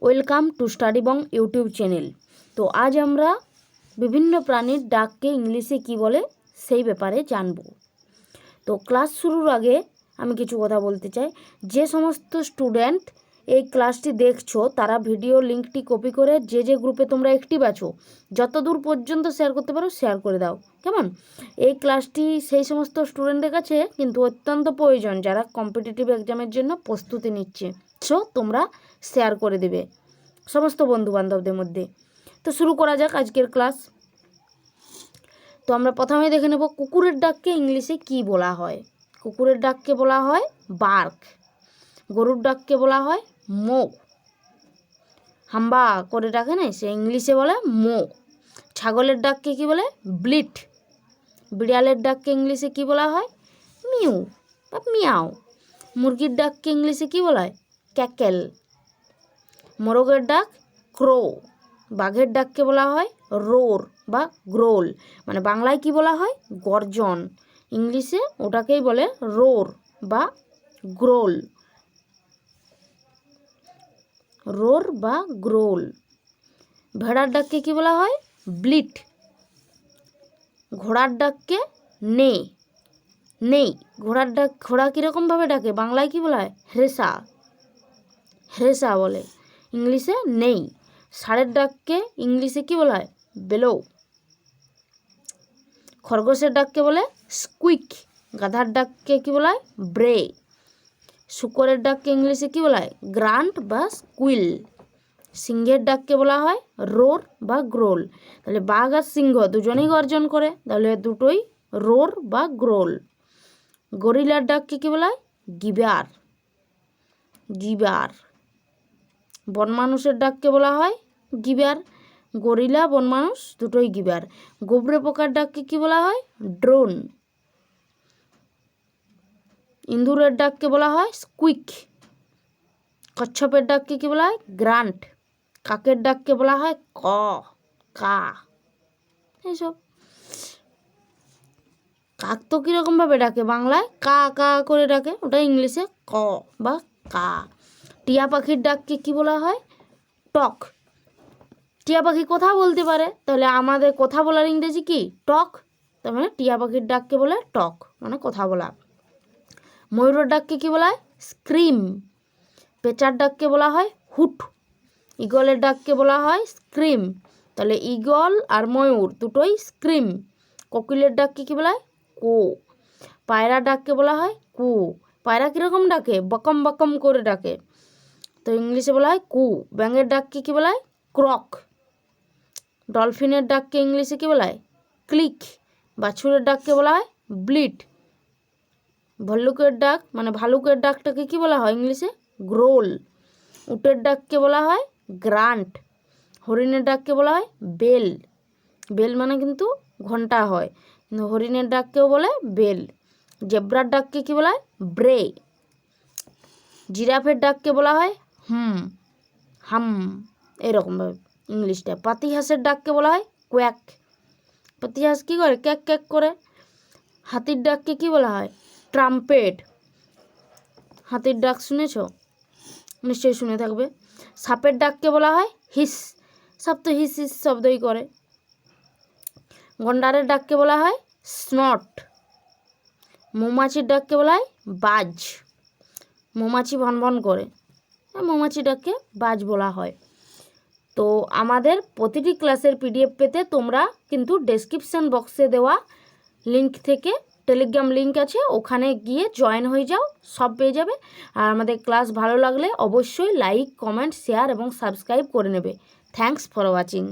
Welcome to study Bong YouTube channel. তো আজ আমরা বিভিন্ন প্রাণীর ডাককে ইংলিশে কি বলে সেই ব্যাপারে জানব। তো ক্লাস শুরুর আগে আমি কিছু কথা বলতে চাই। যে সমস্ত স্টুডেন্ট এই ক্লাসটি দেখছো তারা ভিডিও লিঙ্কটি কপি করে যে গ্রুপে তোমরা অ্যাক্টিভ আছো যতদূর পর্যন্ত শেয়ার করতে পারো শেয়ার করে দাও, কেমন? এই ক্লাসটি সেই সমস্ত স্টুডেন্টদের কাছে কিন্তু অত্যন্ত প্রয়োজন যারা কম্পিটিটিভ এক্সামের জন্য প্রস্তুতি নিচ্ছে। সো তোমরা শেয়ার করে দেবে সমস্ত বন্ধুবান্ধবদের মধ্যে। তো শুরু করা যাক আজকের ক্লাস। তো আমরা প্রথমে দেখে নেব কুকুরের ডাককে ইংলিশে কি বলা হয়। কুকুরের ডাককে বলা হয় বার্ক। গরুর ডাককে বলা হয় মো। হাম্বা করে ডাকে না, সে ইংলিশে বলে মো। ছাগলের ডাককে কি বলে ব্লিট। বিড়ালের ডাককে ইংলিশে কি বলা হয় মিউ বা মিয়াও। মুরগির ডাককে ইংলিশে কি বলা হয় ক্যাকেল। মোরগের ডাক ক্রো। বাঘের ডাককে বলা হয় রোর বা গ্রোল, মানে বাংলায় কি বলা হয় গর্জন, ইংলিশে ওটাকেই বলে রোর বা গ্রোল। রোর বা গ্রোল। ভেড়ার ডাককে কি বলা হয় ব্লিট। ঘোড়ার ডাককে নেই। নেই ঘোড়ার ডাক, ঘোড়া কীরকমভাবে ডাকে বাংলায় কি বলা হয় হ্রেসা। হ্রেসা বলে, ইংলিশে নেই। ষাঁড়ের ডাককে ইংলিশে কি বলা হয় বেলো। খরগোশের ডাককে বলে স্কুইক। গাধার ডাককে কি বলা হয় ব্রে। শূকরের ডাককে ইংলিশে কি বলা হয় গ্রান্ট বা স্কুইল। সিংহের ডাককে বলা হয় রোর বা গ্রোল। তাহলে বাঘ আর সিংহ দুজনেই গর্জন করে, তাহলে দুটোই রোর বা গ্রোল। গরিলার ডাককে কি বলা হয় গিবার। গিবার। বনমানুষের ডাককে বলা হয় গিবার। গরিলা বনমানুষ দুটোই গিবার। গোবরে পোকার ডাককে কি বলা হয় ড্রোন। ইঁদুরের ডাককে বলা হয় স্কুইক। কচ্ছপের ডাককে কি বলা হয় গ্রান্ট। কাকের ডাককে বলা হয় ক কা। এইসব কাক তো কীরকমভাবে ডাকে বাংলায় কা কা করে ডাকে, ওটা ইংলিশে ক বা কা। টিয়া পাখির ডাককে কি বলা হয় টক। টিয়া পাখি কথা বলতে পারে, তাহলে আমাদের কথা বলার ইংরেজি কি টক, তার মানে টিয়া পাখির ডাককে বলে টক, মানে কথা বলা। ময়ূরের ডাককে কি বলা হয় স্ক্রিম। পেঁচার ডাককে বলা হয় হুট। ঈগলের ডাককে বলা হয় স্ক্রিম, তাহলে ঈগল আর ময়ূর দুটোই স্ক্রিম। কোকিলের ডাককে কি বলা হয় কো। পায়রা ডাককে বলা হয় কু। পায়রা কীরকম ডাকে বকম বকম করে ডাকে, তো ইংলিশে বলা হয় কু। ব্যাঙের ডাককে কি বলা হয় ক্রক। ডলফিনের ডাককে ইংলিশে কি বলা হয় ক্লিক। বাছুরের ডাককে বলা হয় ব্লিট। ভল্লুকের ডাক মানে ভালুকের ডাকটাকে কি বলা হয় ইংলিশে গ্রোল। উটের ডাককে বলা হয় গ্রান্ট। হরিণের ডাককে বলা হয় বেল। বেল মানে কিন্তু ঘন্টা হয়, কিন্তু হরিণের ডাককেও বলে বেল। জেব্রার ডাককে কি বলা হয় ব্রে। জিরাফের ডাককে বলা হয় হাম, এরকমভাবে ইংলিশটা। পাতিহাঁসের ডাককে বলা হয় কোয়াক। পাতিহাঁস কী করে ক্যাক ক্যাক করে। হাতির ডাককে কি বলা হয় ট্রাম্পেট। হাতির ডাক শুনেছ, নিশ্চয়ই শুনে থাকবে। সাপের ডাককে বলা হয় হিস। সাপ তো হিস হিস শব্দই করে। গন্ডারের ডাককে বলা হয় স্নট। মৌমাছির ডাককে বলা হয় বাজ। মৌমাছি ভনভন করে, মৌমাছি ডাককে বাজ বলা হয়। তো আমাদের প্রতিটি ক্লাসের পিডিএফ পেতে তোমরা কিন্তু ডেসক্রিপশান বক্সে দেওয়া লিঙ্ক থেকে টেলিগ্রাম লিঙ্ক আছে, ওখানে গিয়ে জয়েন হয়ে যাও, সব পেয়ে যাবে। আর আমাদের ক্লাস ভালো লাগলে অবশ্যই লাইক কমেন্ট শেয়ার এবং সাবস্ক্রাইব করে নেবে। Thanks for watching.